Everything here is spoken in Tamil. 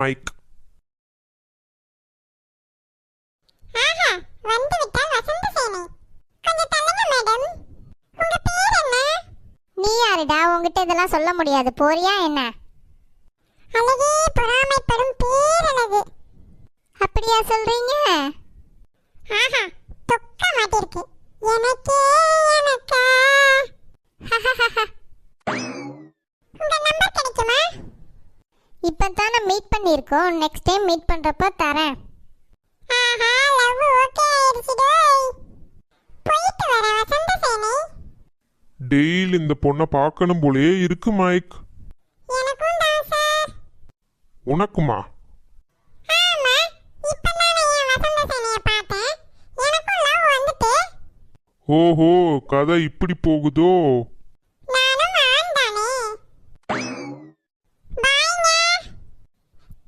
மைக். ஆஹா, வந்து விட்டால் வசந்தசேனை. கொஞ்சம் தள்ளுங்க மேடம். உங்க பேர் என்ன? நீ யாருடா? உன்கிட்ட இதெல்லாம் சொல்ல முடியாது. போறியா என்ன? அழகே பொறாமைப்படும் பேரழகு. அப்படியா சொல்றீங்க? ஆஹா, தொக்க மாட்டிருக்கு. எனக்கே எனக்கா. உங்க நம்பர் கிடைக்குமா? இப்பதானே மீட் பண்ணியிருக்கோம். நெக்ஸ்ட் டைம் மீட் பண்றப்ப தரேன். ஆஹா, லவ் ஓகே ஆயிடுச்சுடோய். போயிட்டு வர வசந்தசேனை. டெய்லி இந்த பொண்ணை பார்க்கணும் போலயே இருக்கு மைக். எனக்கும் தான் சார். உனக்குமா? ஆமா, இப்பதானே என் வசந்தசேனைய பார்த்தேன். எனக்கும் லவ் வந்துட்டு. ஓஹோ, கதை இப்படி போகுதோ?